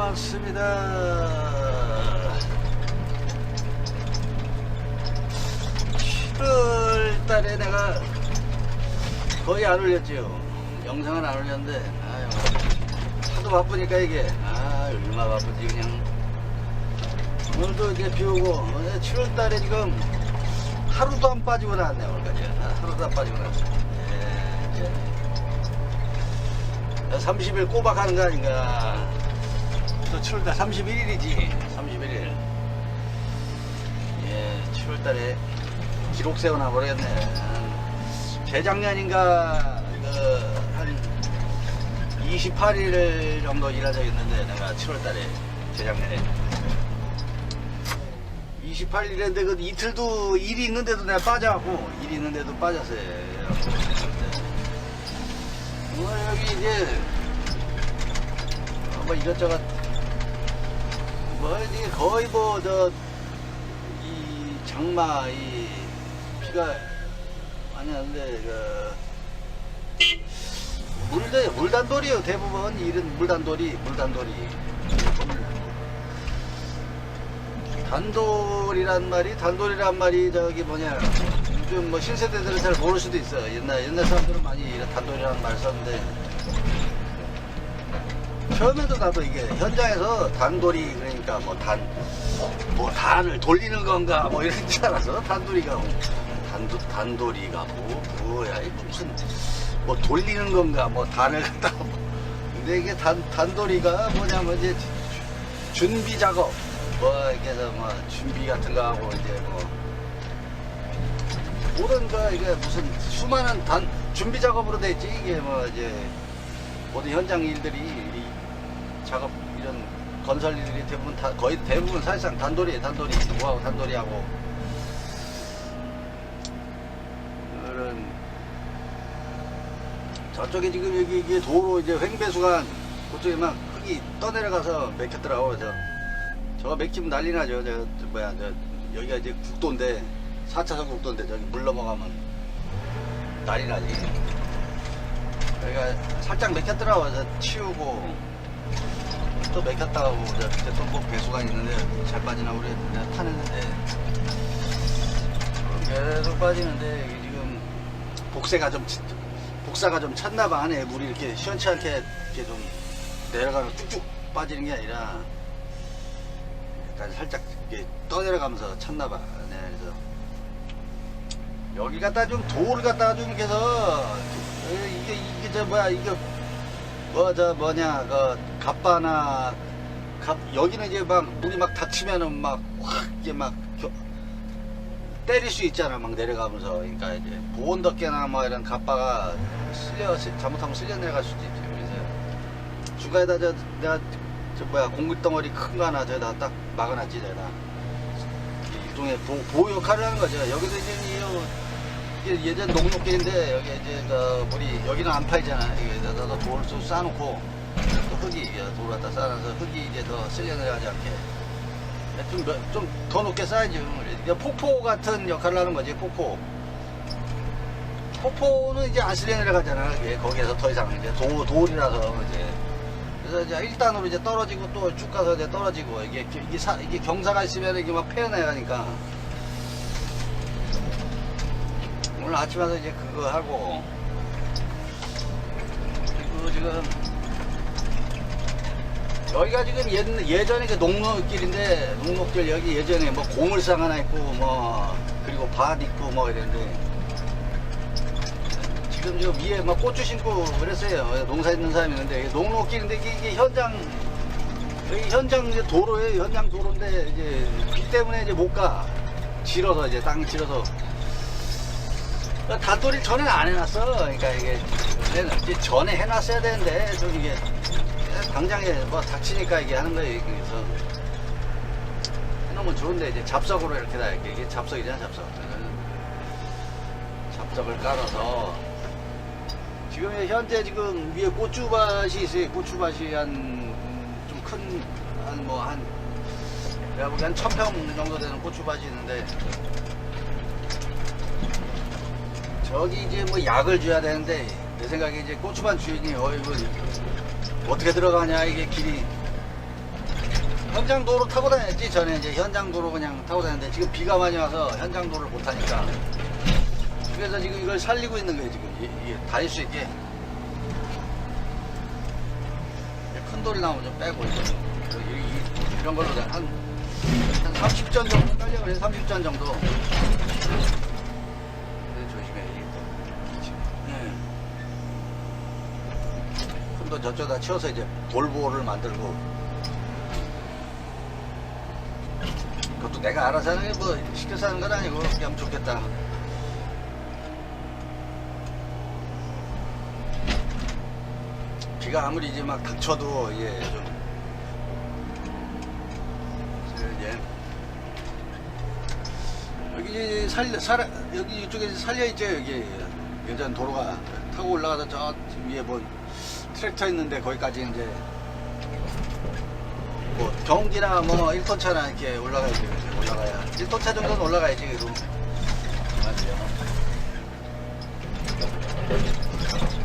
왔습니다. 7월 달에 내가 거의 안 올렸지요. 영상은 안 올렸는데, 아유, 하도 바쁘니까 이게, 얼마 바쁜지 그냥. 오늘도 이제 비 오고, 7월 달에 지금 하루도 안 빠지고 나왔네, 오늘까지. 하루도 안 빠지고 나왔어. 30일 꼬박 하는 거 아닌가. 또 7월달 31일이지. 31일. 7월달에 기록 세우나 모르겠네. 재작년인가 한 28일 정도 일하자 했는데 내가 7월달에 재작년에 28일인데 그 이틀도 일이 있는데도 내가 빠져갖고 일이 있는데도 빠졌어요. 여기 이제 뭐 이것저것 뭐 이게 거의 뭐 이 장마 이 비가 많이 하는데 물단돌이요. 대부분 일은 물단돌이 단돌이란 말이 저기 뭐냐, 요즘 뭐 신세대들은 잘 모를 수도 있어. 옛날 사람들은 많이 이런 단돌이라는 말 썼는데, 처음에도 나도 이게 현장에서 단돌이, 그러니까 단을 돌리는 건가 뭐 이런 줄 알아서 단돌이가 단돌이가 뭐야, 무슨 뭐 돌리는 건가 뭐 단을 갖다 근데 이게 단돌이가 뭐냐면 이제 준비 작업 뭐 이게 뭐 준비 같은 거 하고 이제 뭐 모든 거 이게 무슨 수많은 준비 작업으로 돼 있지. 이게 뭐 이제 모든 현장 일들이 이 작업 이런 건설 일들이 대부분 거의 대부분 사실상 단돌이에요. 누구하고 단돌이하고 그런 저쪽에 지금 여기 이게 도로 이제 횡배수관 그쪽에 막 흙이 떠내려가서 맥혔더라고. 그래서 저거 맥히면 난리 나죠. 여기가 이제 국도인데 4차선 국도인데 저기 물 넘어가면 난리 나지. 여기가 살짝 맥혔더라고. 그래서 치우고 또 맥혔다고 저 밑에 또 뭐 배수관이 있는데 잘 빠지나 우리 내가 타는데 계속 빠지는데 이게 지금 복사가 좀 찼나봐. 안에 물이 이렇게 시원치 않게 이렇게 좀 내려가면 쭉쭉 빠지는 게 아니라 약간 살짝 이렇게 떠내려가면서 찼나봐. 네, 그래서 여기 갖다 좀 돌을 갖다가 좀 이렇게 해서 이게 갑바나 여기는 이제 막 물이 막 닫히면은 막 확 이게 막 때릴 수 있잖아. 막 내려가면서. 그러니까 이제 보온덮개나 뭐 이런 갑바가 잘못하면 쓸려 내려갈 수도 있지. 그래서 중간에다 내가 공기덩어리 큰 거 하나 저기다 딱 막아놨지. 저기다 일종의 보호 역할을 하는 거죠. 여기도 이제 예전 농로길인데 여기 이제 물이 여기는 안 파이잖아. 여기다가 돌을 좀 쌓아놓고 또 흙이 돌을 갖다 쌓아놔서 흙이 이제 더 쓸려 내려가지 않게 좀 더 높게 쌓아야지. 폭포 같은 역할을 하는 거지. 폭포는 이제 안 쓸려 내려가잖아. 거기에서 더 이상 이제 돌이라서 이제 그래서 이제 1단으로 이제 떨어지고 또 쭉 가서 이제 떨어지고 이게 경사가 있으면 이게 막 패어나가니까 오늘 아침 와서 이제 그거 하고 그리고 지금 여기가 지금 예전에 그 농로길인데 농로길 여기 예전에 뭐 고물상 하나 있고 뭐 그리고 밭 있고 뭐 이랬는데 지금 저 위에 막 고추 심고 그랬어요. 농사 있는 사람이 있는데 농로길인데 이게 현장 이제 도로예요. 현장 도로인데 이제 비 때문에 이제 못 가. 질어서 이제 땅 질어서 단돌이를 전에 안 해놨어. 그러니까 이게 전에 해놨어야 되는데 좀 이게 당장에 뭐 닥치니까 이게 하는 거예요. 그래서 해놓으면 좋은데 이제 잡석으로 이렇게 다 이게 잡석이잖아. 잡석을 깔아서 지금 현재 지금 위에 고추밭이 있어요. 고추밭이 좀 큰 내가 보기엔 1000평 정도 되는 고추밭이 있는데 저기 이제 뭐 약을 줘야 되는데 내 생각에 이제 고추밭 주인이 이거 어떻게 들어가냐 이게 길이 현장 도로 타고 다녔지. 전에 이제 현장 도로 그냥 타고 다녔는데 지금 비가 많이 와서 현장 도로를 못 타니까. 그래서 지금 이걸 살리고 있는 거예요. 지금 이게 다닐 수 있게. 큰 돌이 나오면 좀 빼고 이런 걸로 한 30전 정도 깔려 그래. 30전 정도. 조심해. 큰 돌 저쪽에다 치워서 이제 볼보를 만들고. 그것도 내가 알아서 하는 게 뭐 시켜서 하는 건 아니고 그냥 좋겠다. 비가 아무리 이제 막 닥쳐도 이게 좀 이제 여기 여기 이쪽에 살려 있죠. 여기 괜찮은 도로가 타고 올라가서 저 위에 뭐 트랙터 있는데 거기까지 이제 뭐 경기나 뭐 1톤 차나 이렇게 올라가야지. 올라가야 1톤 차 정도는 올라가야지. 그래도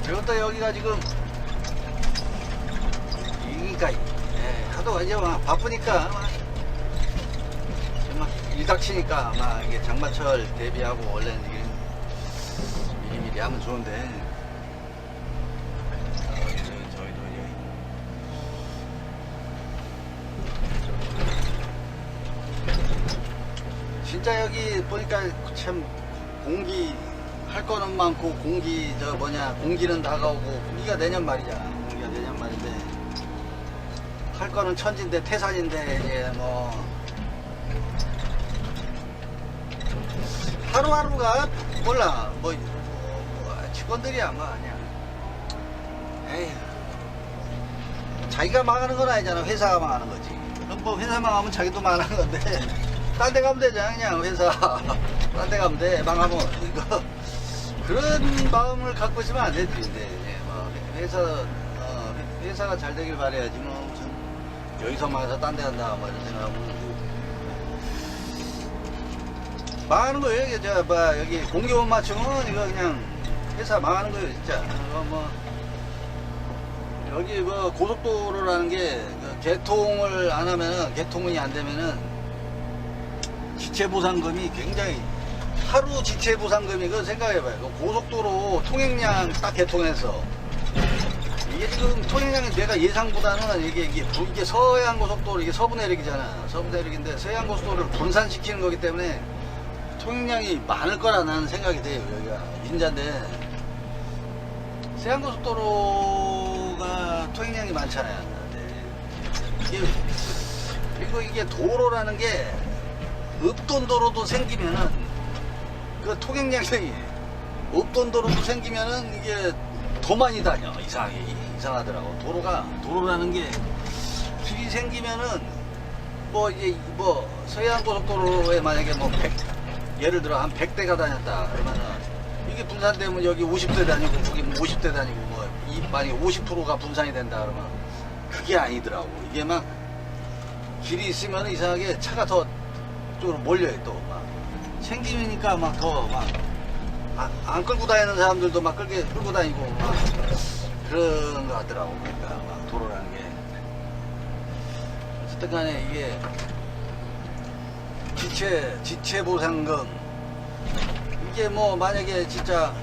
그리고 또 여기가 지금 그러니까 하도 이제 막 바쁘니까 막 일닥치니까 막 이게 장마철 대비하고 원래는 이게 미리미리 하면 좋은데 저희도 이제 진짜 여기 보니까 참 공기 할 거는 많고 공기 공기는 다가오고 공기가 내년 말이잖아. 공기가 내년 말인데 할 거는 천지인데 태산인데 이제 뭐 하루하루가 몰라 뭐 직원들이야 뭐 그냥 에휴 자기가 망하는 건 아니잖아. 회사가 망하는 거지. 그럼 뭐 회사 망하면 자기도 망하는 건데 딴 데 가면 되잖아. 그냥 회사 딴 데 가면 돼. 망하면 이거 그런 마음을 갖고 있으면 안 되지. 근데 뭐 회사가 잘 되길 바라야지. 뭐 무슨 여기서 망해서 딴 데 간다 뭐 이런 생각하면 망하는 거예요. 여기 공기 못 맞추면 이거 그냥 회사 망하는 거예요. 진짜. 뭐 여기 뭐 고속도로라는 게 개통을 안 하면은 개통이 안 되면은 지체보상금이 굉장히 하루 지체보상금이 그거 생각해봐요. 고속도로 통행량 딱 개통해서 이게 지금 통행량이 내가 예상보다는 이게 서해안 고속도로 이게 서부 내륙이잖아. 서부 내륙인데 서해안 고속도로를 분산시키는 거기 때문에 통행량이 많을 거라 나는 생각이 돼요. 여기가 인자인데 서해안 고속도로가 통행량이 많잖아요. 그리고 이게 도로라는 게 읍돈도로도 생기면은 그 통행량이 읍돈도로도 생기면은 이게 더 많이 다녀. 이상하더라고. 도로라는 게 길이 생기면은 뭐 서해안 고속도로에 만약에 뭐 예를 들어 한 100대가 다녔다 그러면은 이게 분산되면 여기 50대 다니고 거기 뭐 50대 다니고 뭐 만약에 50%가 분산이 된다 그러면 그게 아니더라고. 이게 막 길이 있으면 이상하게 차가 더 쪽으로 몰려요. 또 막 생기니까 막 더 막 안 끌고 다니는 사람들도 막 끌고 다니고 막 그런 것 같더라고. 그러니까 막 도로라는 게 어쨌든 간에 이게 지체보상금 이게 뭐 만약에 진짜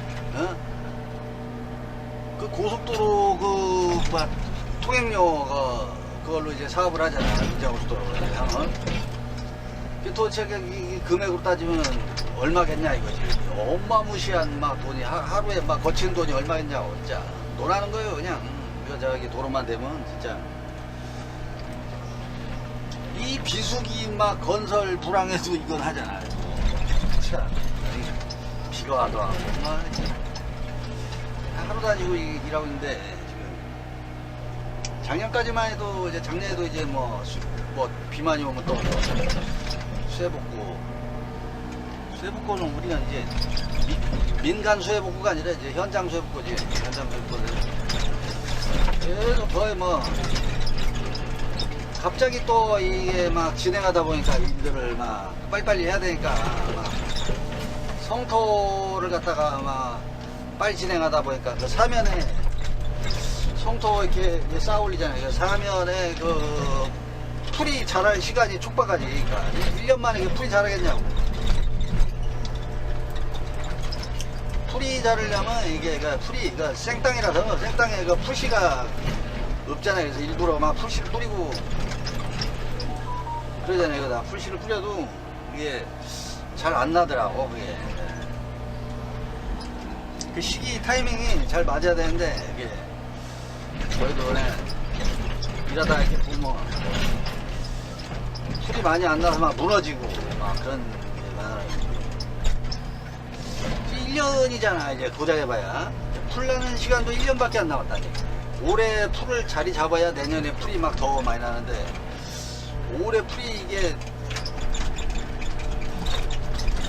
그 고속도로 막 통행료가 그걸로 이제 사업을 하잖아. 인자고속도로 도대체 이 금액으로 따지면 얼마겠냐 이거지. 어마무시한 막 돈이 하루에 막 거치는 돈이 얼마겠냐고 진짜 놀라는 거예요. 그냥 저기 도로만 되면 진짜 이 비수기 막 건설 불황에도 이건 하잖아요. 참 비가 와도 하고 막 하루 다니고 일하고 있는데 지금 작년까지만 해도 이제 작년에도 이제 뭐 비 많이 오면 또 수해복구는 우리가 이제 민간 수해복구가 아니라 이제 현장 수해복구지. 현장 수해복구를 계속 거의 뭐 갑자기 또 이게 막 진행하다 보니까 일들을 막 빨리빨리 해야 되니까 막 성토를 갖다가 막 빨리 진행하다 보니까 그 사면에 성토 이렇게 쌓아 올리잖아요. 그 사면에 그 풀이 자랄 시간이 촉박하지. 그러니까 1년 만에 풀이 자라겠냐고. 풀이 자르려면 이게 풀이 생땅이라서 생땅에 풀씨가 없잖아요. 그래서 일부러 막 풀씨를 뿌리고 그러잖아요. 이거 다 풀씨를 뿌려도 이게 잘 안 나더라고. 그게 그 시기 타이밍이 잘 맞아야 되는데 이게 저희도 그냥 일하다 이렇게 보면 풀이 많이 안 나서 막 무너지고 막 그런 게 많아요. 1년이잖아 이제 고작해봐야. 풀 나는 시간도 1년밖에 안 남았다니. 올해 풀을 자리 잡아야 내년에 풀이 막 더 많이 나는데 올해 풀이 이게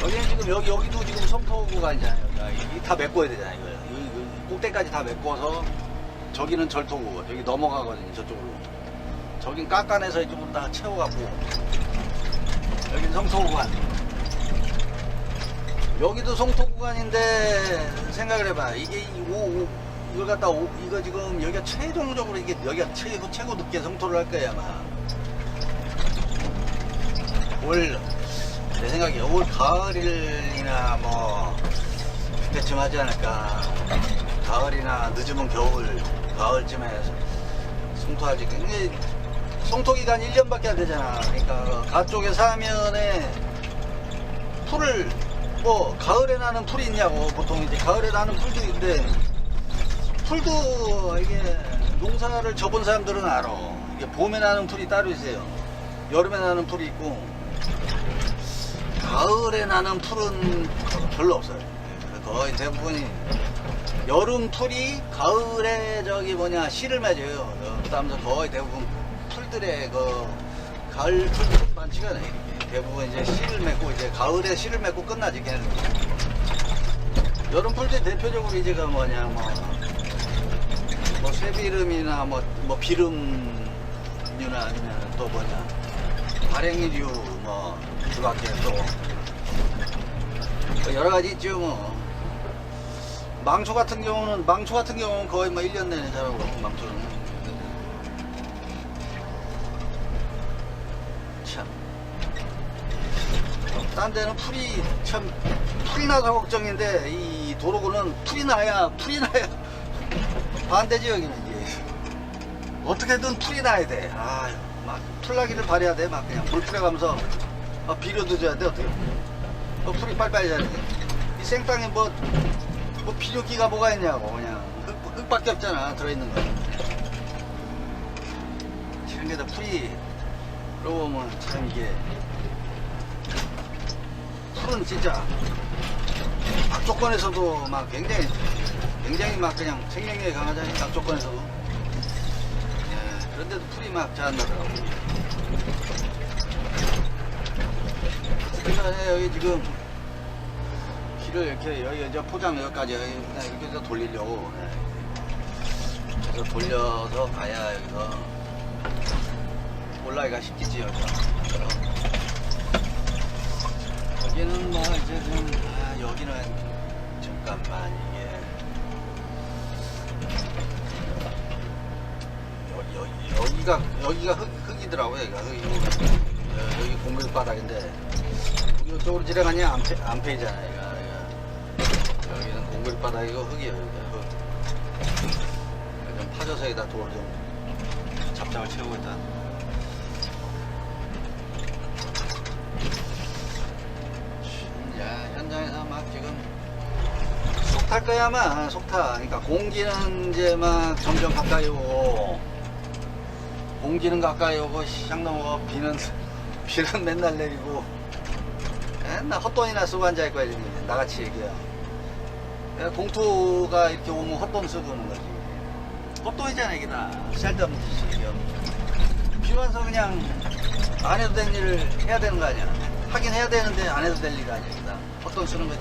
여기는 지금 여기도 지금 성토 구간이잖아요. 이게 다 메꿔야 되잖아요. 이거 꼭대까지 다 메꿔서 저기는 절토구 여기 넘어가거든요. 저쪽으로. 저긴 깎아내서 이쪽으로 다 채워갖고 여긴 성토 구간. 여기도 성토 구간인데 생각을 해봐. 이게 이걸 갖다 이거 지금 여기가 최종적으로 이게 여기가 최고 늦게 성토를 할 거야 아마. 올 내 생각에 올 가을이나 뭐 그때쯤 하지 않을까. 가을이나 늦으면 겨울 가을쯤에 성토하지. 근데 성토 기간 1년밖에 안 되잖아. 그러니까 가쪽에 사면에 풀을 뭐 가을에 나는 풀이 있냐고. 보통 이제 가을에 나는 풀도 있는데 풀도 이게 농사를 접은 사람들은 알아. 이게 봄에 나는 풀이 따로 있어요. 여름에 나는 풀이 있고 가을에 나는 풀은 별로 없어요. 거의 대부분이 여름 풀이 가을에 씨를 맺어요. 그다음에 거의 대부분 풀들의 가을 풀들은 많지가 않아요. 대부분 이제 씨를 맺고 이제 가을에 씨를 맺고 끝나지 걔는. 여름 풀들 대표적으로 이제가 뭐 쇠비름이나 뭐 비름류나 아니면 또 발행이류 그밖에 또 여러 가지 있죠. 뭐 망초 같은 경우는 거의 1년 내내 자라고. 망초는 참 딴 데는 풀이 나서 걱정인데 이 도로구는 풀이 나야 반대지. 여기는 이게 어떻게든 풀이 나야 돼. 막 풀나기를 바래야 돼. 막 그냥 물 뿌려가면서 비료도 줘야 돼. 어떻게 풀이 빨리빨리 자야 돼. 이 생땅에 뭐 비료기가 뭐가 있냐고. 그냥 흙밖에 없잖아 들어있는 거. 이런 게다 풀이 그러고 보면 참 이게 풀은 진짜 악조건에서도 막 굉장히 막 그냥 생명력이 강하잖아요. 악조건에서도. 그런데도 풀이 막 잘 안 나더라고. 그래서 여기 지금 길을 이렇게 여기 포장 여기까지 이렇게 해서 돌리려고. 그래서 돌려서 가야 여기서 올라가기가 쉽겠지. 여기는 뭐 이제 좀 여기는 잠깐만 여기가 흙이더라고요. 여기 공길 바닥인데 이쪽으로 지나가니 안페이잖아요. 여기는 공길 바닥이고 흙이에요. 좀 파져서 여기다 돌을 좀 잡장을 채우고 있다. 현장에서 막 지금 속탈 거야 아마. 속타. 그러니까 공기는 이제 막 점점 가까이 오고 공기는 가까이 오고 시장 넘어가. 비는 맨날 내리고 맨날 헛돈이나 쓰고 앉아있고 거야. 나같이 얘기야. 공투가 이렇게 오면 헛돈 쓰고 오는 거지. 헛돈이잖아 이게 다. 쓸데없는 짓이야. 필요해서 그냥 안 해도 되는 일을 해야 되는 거 아니야. 하긴 해야 되는데 안 해도 될 일이 아니야. 다 헛돈 쓰는 거지.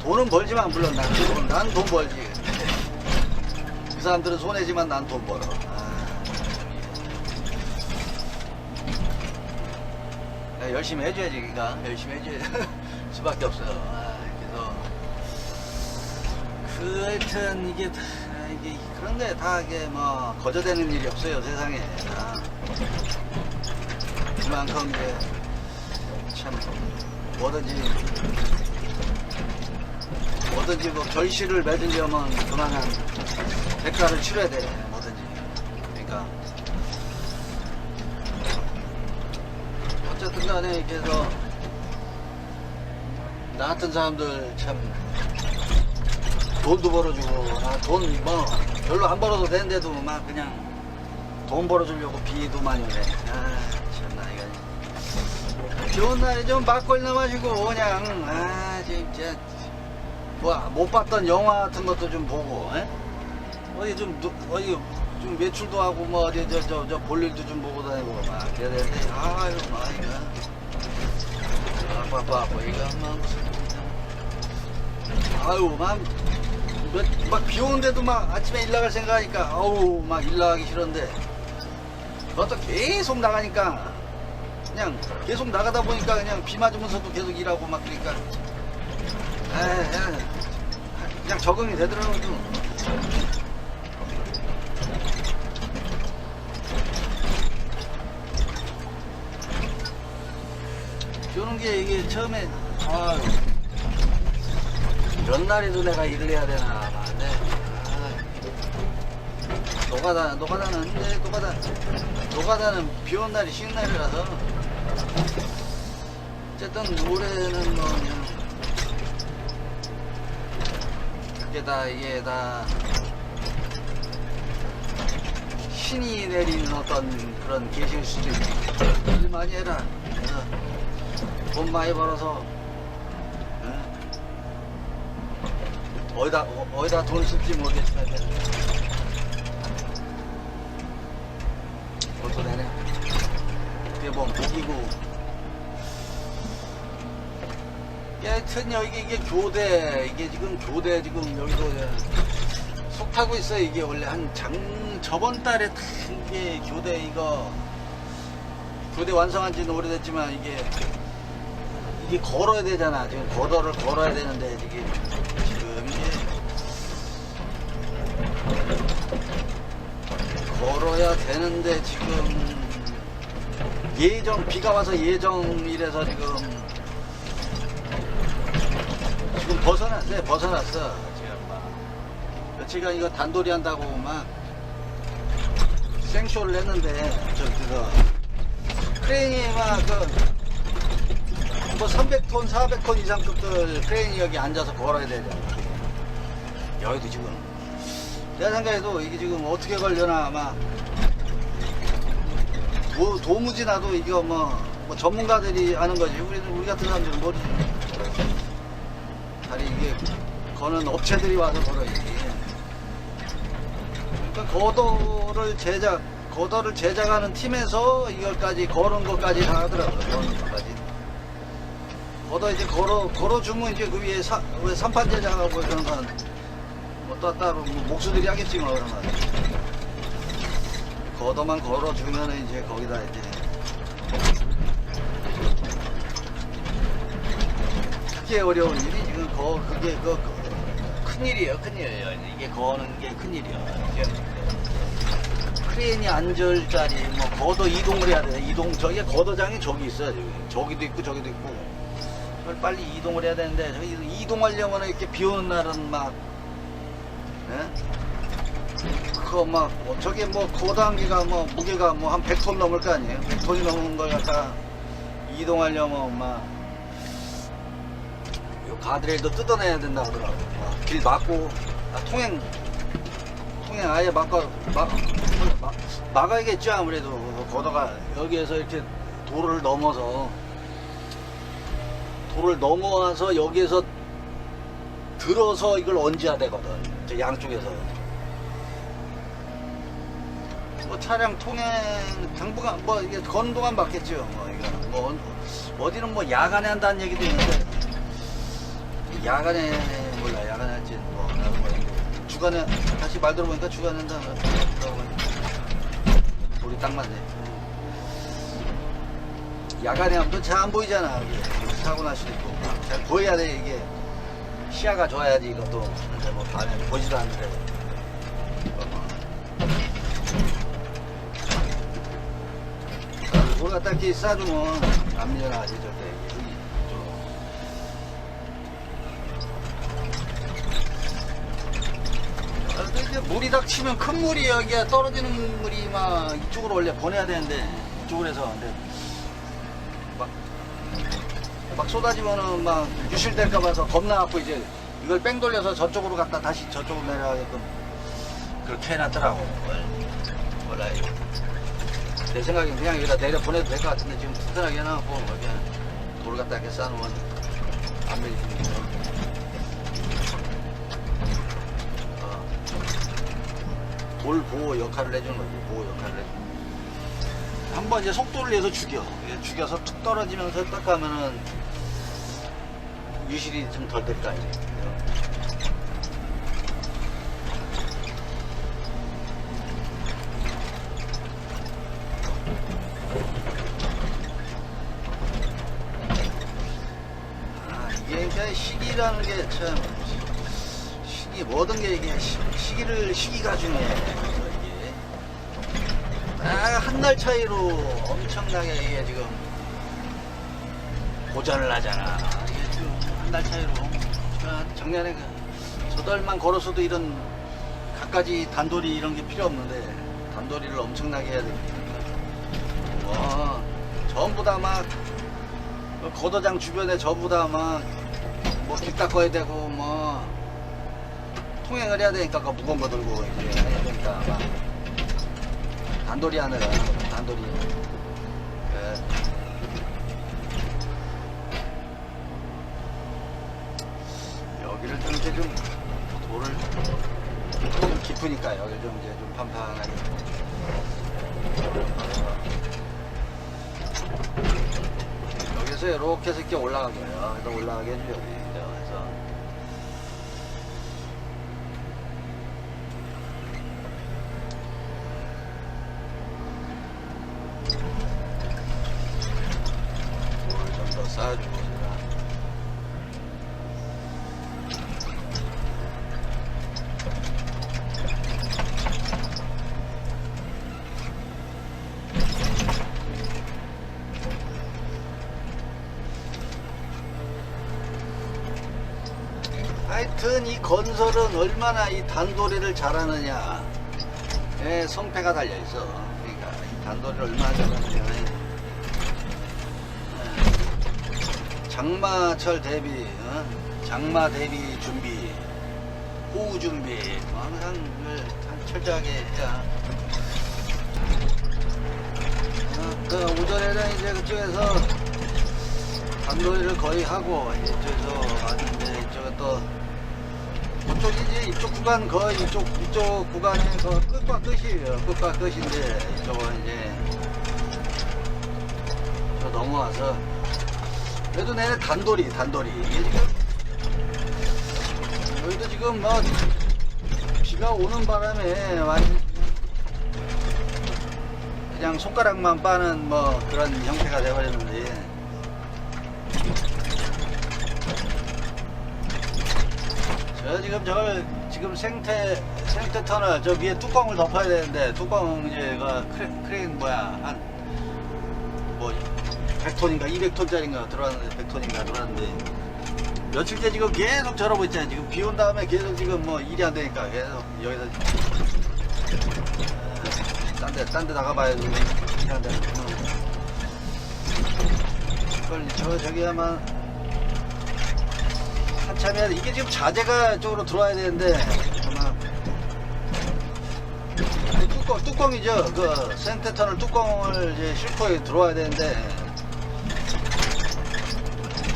돈은 벌지만 물론 난 돈 벌지. 그 사람들은 손해지만 난 돈 벌어. 열심히 해줘야지. 그러니까 열심히 해줘야 수밖에 없어요. 그래서 그 하여튼 이게 다 이게 그런데 다 이게 뭐 거저되는 일이 없어요 세상에. 다 그만큼 이제 참 뭐든지 뭐 결실을 맺으려면 그만한 대가를 치러야 돼 뭐든지. 그러니까 어쨌든 간에 이렇게 해서 나 같은 사람들 참 돈도 벌어주고, 나 돈 뭐 별로 안 벌어도 되는데도 막 그냥 돈 벌어주려고 비도 많이 오네. 아 참나 이거 비 온 날에 좀 막걸리나 마시고 그냥 아 진짜 뭐 못 봤던 영화 같은 것도 좀 보고, 에? 어디 좀 외출도 하고 뭐 어디 저 볼일도 좀 보고 다니고 막 그래야 되는데 아유 막 이거 아빠 이거 막 무슨 아유 막 비 오는데도 막 아침에 일 나갈 생각하니까 아우 막 일 나가기 싫은데 그것도 계속 나가니까 그냥 계속 나가다 보니까 그냥 비 맞으면서도 계속 일하고 막 그러니까 그냥 적응이 되더라고요. 비 오는 게 이게 처음에 아유 몇 날에도 내가 일을 해야 되나 네. 노가다는 비 온 날이 쉬는 날이라서 어쨌든 올해는 뭐 그냥 이게 다 신이 내리는 어떤 그런 계시일 수도 있고 일 많이 해라 돈 많이 벌어서 어디다 돈 쓸지 모르겠지만 그것도 되네. 그게 뭐 무기고 하여튼 이게 교대 지금 여기도 속 타고 있어요. 이게 원래 저번 달에 다 이게 교대 완성한 지는 오래됐지만 이게 걸어야 되잖아. 지금 고도를 걸어야 되는데 지금 걸어야 되는데 지금 비가 와서 예정이라서 지금 벗어났어. 지금 막 며칠간 이거 단돌이 한다고 막 생쇼를 했는데 크레인이 막 뭐 300톤 400톤 이상급들 크레인이 여기 앉아서 걸어야 되잖아. 여기도 지금 내가 생각해도 이게 지금 어떻게 걸려나 아마 도무지 나도 이거 뭐 전문가들이 아는 거지. 우리 같은 사람들은 모르지. 다리 이게 거는 업체들이 와서 걸어야지. 그러니까 거더를 제작하는 팀에서 이걸까지 거는 것까지 다 하더라고요. 거는 것까지. 거더 이제 걸어주면 이제 그 위에 왜 삼판 제작하고 그런 건 또 따로 목수들이 하겠지 뭐 그런 거. 거더만 걸어주면 이제 거기다 이제 그게 어려운 일이 지금 그게 큰일이에요. 이게 거는 게 큰일이야. 크레인이 앉을 자리 거더 이동을 해야 돼. 저기 거더장이 저기 있어요. 저기도 있고 저기도 있고. 그걸 빨리 이동을 해야 되는데 저기 이동하려면 이렇게 비 오는 날은 막 저게 거당기가 무게가 한 100톤 넘을 거 아니에요. 100톤이 넘는 걸 갖다 이동하려면 요 가드레일도 뜯어내야 된다고 하더라고. 길 막고 통행 아예 막아야겠죠. 아무래도 거다가 여기에서 이렇게 도를 넘어와서 여기에서 들어서 이걸 얹어야 되거든. 저 양쪽에서 차량 통행 당분간 이게 거는 동안 맞겠죠. 어디는 야간에 한다는 얘기도 있는데 야간에 할지 주간에 다시 말 들어보니까 주간에 한다는 우리 딱 맞네. 야간에 하면 잘 안 보이잖아. 사고 날 수도 있고 잘 보여야 돼. 이게 시야가 좋아야지 이것도. 근데 뭐 밤에 보지도 않는데. 뭘 갖다 이렇게 싸주면 안 밀려나가지 절대. 이제 물이 닥치면 큰 물이 여기가 떨어지는 물이 막 이쪽으로 원래 보내야 되는데 이쪽으로 해서 근데 막 쏟아지면은 막 유실될까 봐서 겁나갖고 이제 이걸 뺑 돌려서 저쪽으로 갔다 다시 저쪽으로 내려가게끔 그렇게 해놨더라고. 원래 내 생각엔 그냥 여기다 내려 보내도 될 것 같은데 지금 튼튼하게 해놔갖고 그냥 돌 갖다 이렇게 쌓아놓으면 안 밀리니까. 돌 보호 역할을 해주는 거지. 보호 역할을 해주는 거지. 한번 이제 속도를 내서 죽여서 툭 떨어지면서 딱 가면은 유실이 좀 덜 될 거 아니에요. 이게 그러니까 시기라는 게 참 시기 모든 게 이게 시기가 중요해. 이게 한 달 차이로 엄청나게 이게 지금 고전을 하잖아. 이게 지금 한 달 차이로 작년에 저달만 걸었어도 이런 갖가지 단돌이 이런 게 필요 없는데 단돌이를 엄청나게 해야 되니까 전부 다 막 거도장 주변에 전부 다 막 뭐 길 닦아야 되고 뭐 통행을 해야 되니까 그 무거운 거 들고 이제 해야 되니까 막 단돌이 하느라 단돌이. 예. 여기를 좀 이제 좀 돌을 좀 깊으니까 여기 좀 이제 좀 판판하게. 여기서 이렇게 해서 이렇게 올라간 거예요. 그래서 올라가게 해줘요. 그래서 돌을 좀 더 쌓아주고 제가. 하여튼 이 건설은 얼마나 이 단도리를 잘하느냐에 성패가 달려있어. 그러니까 이 단도리를 얼마나 잘하느냐에 장마철 대비 장마 대비 준비, 호우 준비 항상 철저하게 해야. 그 오전에는 이제 그쪽에서 단도리를 거의 하고 이제 이쪽에서 왔는데 이쪽은 또 그쪽이 이제 이쪽 구간 거의 이쪽 구간에 그 끝과 끝이에요. 끝과 끝인데 이쪽은 이제 저 넘어와서 그래도 내내 단돌이 이게 지금 여기도 지금 뭐 비가 오는 바람에 완전 그냥 손가락만 빠는 뭐 그런 형태가 되어버렸는데 지금 생태 터널 저 위에 뚜껑을 덮어야 되는데 뚜껑 이제 그 크레인 한 뭐 100톤인가 200톤짜리인가 들어왔는데 100톤인가 들어왔는데 며칠째 지금 계속 저러고 있잖아요. 지금 비 온 다음에 계속 지금 뭐 일이 안 되니까 계속 여기서 딴 데 나가봐야 일이 안 되니까 이걸 저기 아마 한참 해야 돼. 이게 지금 자재가 이쪽으로 들어와야 되는데 아마 뚜껑이죠. 그 센터터널 뚜껑을 이제 싣고 들어와야 되는데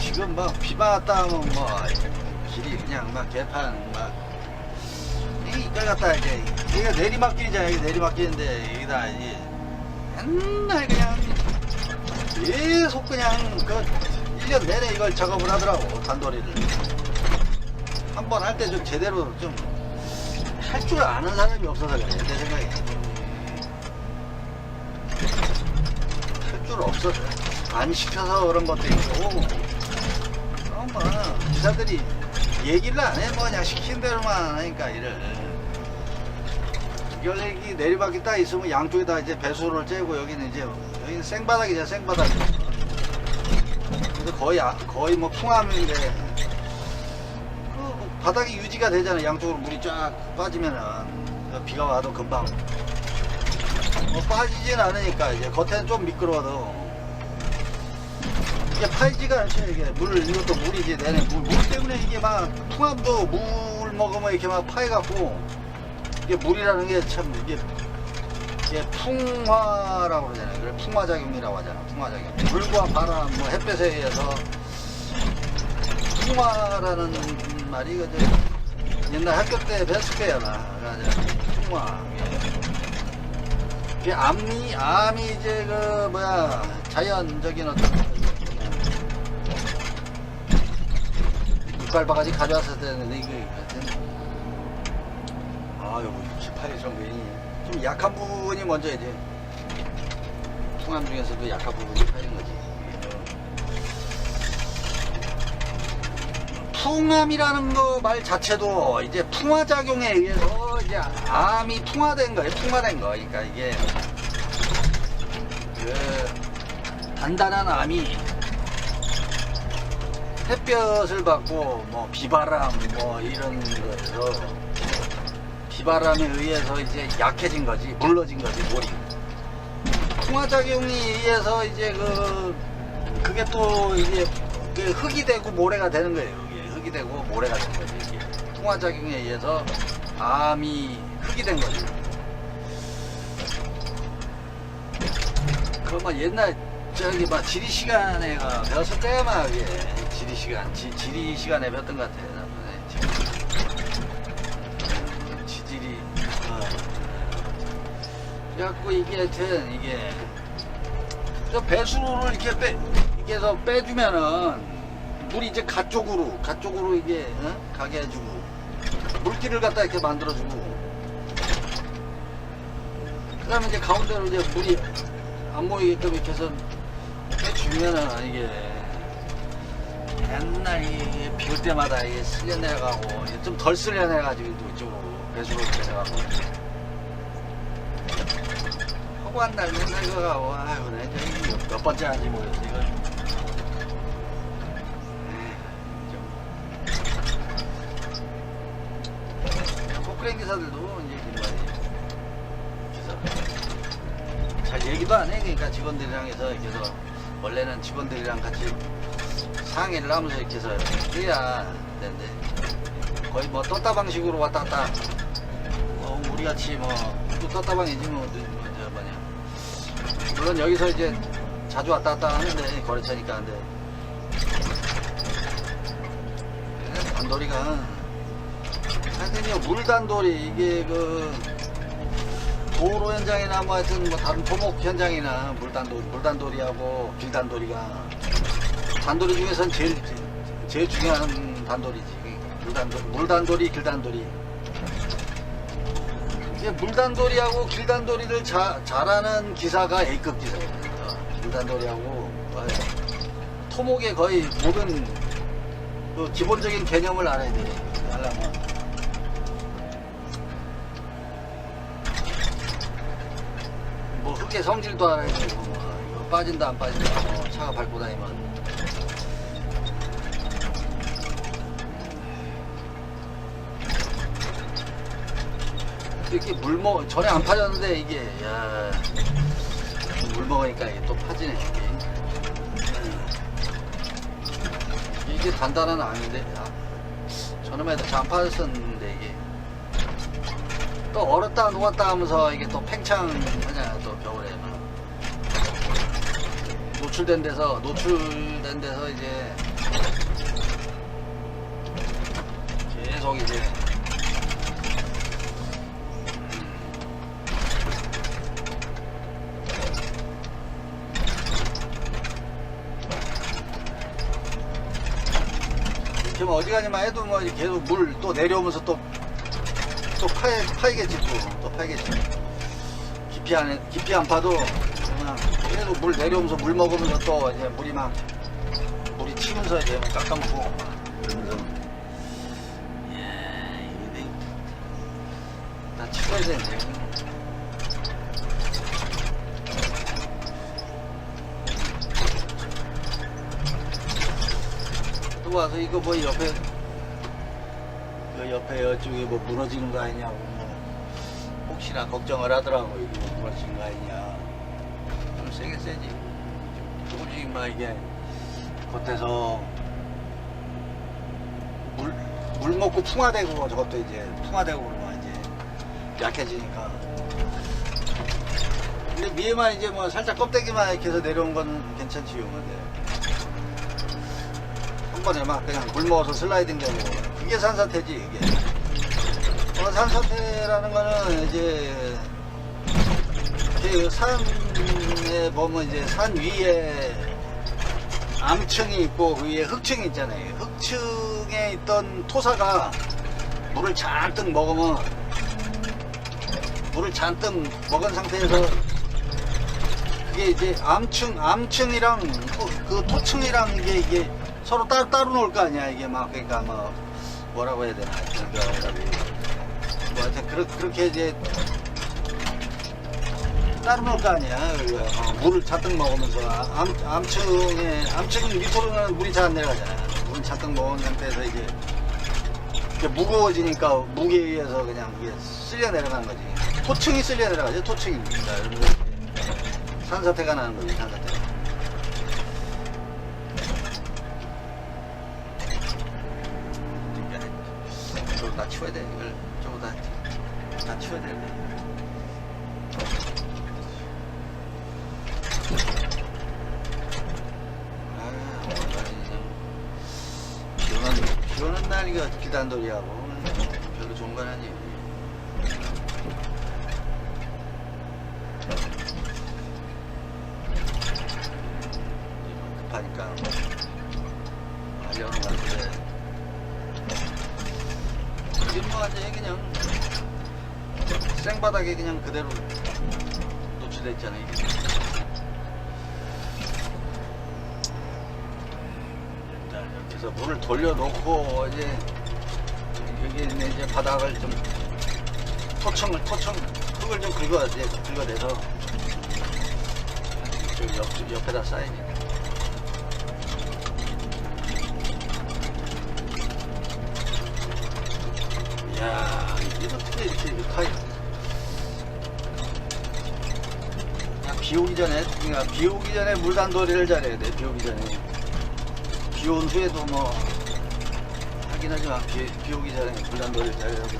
지금 막 비만 왔다 하면 뭐 길이 그냥 막 개판 막 이걸 갖다 이제 여기가 내리막길이잖아. 여기 내리막길인데 여기다 이제 맨날 그냥 계속 그냥 그 1년 내내 이걸 작업을 하더라고. 단도리를 한 번 할 때 좀 제대로 좀 할 줄 아는 사람이 없어서 그래. 내 생각에 할 줄 없어서 안 시켜서 그런 것도 있고 그런 거 기사들이 얘기를 안 해. 뭐 그냥 시킨 대로만 하니까 일을. 여기 내리막이 딱 있으면 양쪽에다 이제 배수를 째고 여기는 생바닥이죠, 생바닥. 그래서 거의 뭐 풍암인데 그 바닥이 유지가 되잖아. 양쪽으로 물이 쫙 빠지면은 비가 와도 금방 뭐 빠지진 않으니까 이제 겉에는 좀 미끄러워도 이게 파이지가 않죠. 이게 이것도 물이지. 내내 물 때문에 이게 막 풍암도 물 먹으면 이렇게 막 파여갖고 이게 물이라는 게 참 이게 풍화라고 그러잖아요. 그래 풍화작용이라고 하잖아. 풍화작용. 물과 바람, 뭐 햇볕에 의해서 풍화라는 말이 그저 옛날 학교 때 배웠을 거야 아마. 풍화. 이게 암이 이제 그 뭐야 자연적인 어떤 육갈바가지 가져왔을 때는 이게 아유, 파일 정도니 좀 약한 부분이 먼저이지. 풍암 중에서도 약한 부분이 파인 거지. 풍암이라는 거 말 자체도 이제 풍화작용에 의해서 이제 암이 풍화된 거예요. 풍화된 거. 그러니까 이게 그 단단한 암이 햇볕을 받고 뭐 비바람 뭐 이런 거에서 비바람에 의해서 이제 약해진 거지, 물러진 거지, 물이. 풍화작용에 의해서 이제 그게 또 이제 그 흙이 되고 모래가 되는 거예요. 이게 흙이 되고 모래가 되는 거지. 이게 풍화작용에 의해서 암이 흙이 된 거지. 그 막 옛날 저기 막 지리 시간에 배웠을 때만 이게 지리 시간에 배웠던 것 같아. 그래갖고 이게 하여튼 이게 저 배수를 이렇게 해서 빼주면은 물이 이제 가쪽으로 이게 가게 해주고 물길을 갖다 이렇게 만들어주고 그 다음에 이제 가운데로 이제 물이 안 모이게끔 이렇게 해서 빼주면은 이게 맨날 비 올 때마다 이게 쓸려 내려가고 좀 덜 쓸려 내려가지고 이쪽으로 배수로 이렇게 해가지고 허구한 날 맨날 이거 가고 아유 내가 몇 번째 하는지 모르겠어 이거 포크레인 기사들도 이제 기사 잘 얘기도 안 해. 그러니까 직원들이랑 해서 이렇게 해서 원래는 직원들이랑 같이 상의를 하면서 이렇게 해서 해야 되는데 거의 뭐 떴다 방식으로 왔다 갔다 우리 같이 뭐 또 떴다 방이지 뭐 물론 여기서 이제 자주 왔다 갔다 하는데 거래처니까 근데 단돌이가 하여튼 물단돌이 이게 그 도로 현장이나 뭐 하여튼 뭐 다른 토목 현장이나 물단돌이하고 길단돌이가 단돌이 중에선 제일 중요한 단돌이지. 물단돌이 길단돌이 이제 물단돌이하고 길단돌이를 잘하는 기사가 A급 기사예요. 물단돌이하고 토목의 거의 모든 그 기본적인 개념을 알아야 돼. 하려면 뭐 흙의 성질도 알아야 되고 뭐 빠진다 안 빠진다 뭐 차가 밟고 다니면 이렇게 전에 안 파졌는데 이게 야 물 먹으니까 이게 또 파지네 이게 단단한 암인데 저놈에도 잘 안 파졌었는데 이게 또 얼었다 녹았다 하면서 이게 또 팽창하잖아. 또 겨울에 노출된 데서 이제 계속 이제 이렇게 뭐 어지간히만 해도 뭐 계속 물 또 내려오면서 또 파이겠지 또 파이겠지. 깊이 안 파도 그냥 계속 물 내려오면서 물 먹으면서 또 이제 물이 치면서 이제 깎아먹고 그러면서 맞춰야 되네. 또 와서 이거 뭐 옆에 여쪽에 뭐 무너지는 거 아니냐고 뭐 혹시나 걱정을 하더라고. 이게 뭐 무너지는 거 아니냐. 좀 세게 세지. 조금씩 막 이게 겉에서 물 먹고 풍화되고 저것도 이제 풍화되고 그러면 이제 약해지니까. 근데 위에만 이제 뭐 살짝 껍데기만 이렇게 해서 내려온 건 괜찮지. 근데 한 번에 막 그냥 물 먹어서 슬라이딩 되고 그게 산사태지. 이게 산사태라는 거는 이제 그 산에 보면 이제 산 위에 암층이 있고 그 위에 흙층이 있잖아요. 흙층에 있던 토사가 물을 잔뜩 먹으면, 물을 잔뜩 먹은 상태에서 그게 이제 암층이랑 그 토층이랑 이게 서로 따로 놓을 거 아니야. 이게 막 그러니까 뭐 뭐라고 해야 되나. 뭐 하여튼 그렇게 이제 따로 놓을 거 아니야. 물을 잔뜩 먹으면서 암층 밑으로는 물이 잘 안 내려가잖아. 물 잔뜩 먹은 상태에서 이제 무거워지니까 무게에 의해서 그냥 이게 쓸려 내려가는 거지. 토층이 쓸려 내려가지. 토층입니다. 산사태가 나는 거지. 산사태. 저거 다 치워야 돼. 이걸 저거 다 치워야 돼. 비 오는 날이가 기단돌이하고 별로 좋은 건 아니에요. 급하니까 하려는 것 같은데 지금 뭐 완전히 그냥 생바닥에 그냥 그대로 노출돼 있잖아요. 이게. 그래서 물을 돌려놓고 이제 여기 있는 이제 바닥을 좀 토층 흙을 좀 긁어내서 좀 옆에다 쌓이니까. 이야, 이거 어떻게 이렇게 타이. 그냥 비 오기 전에 물단돌이를 잘해야 돼. 비 오기 전에. 비 온 후에도 뭐 하긴 하지만 비 오기 전에 물단돌이를 잘해야 돼.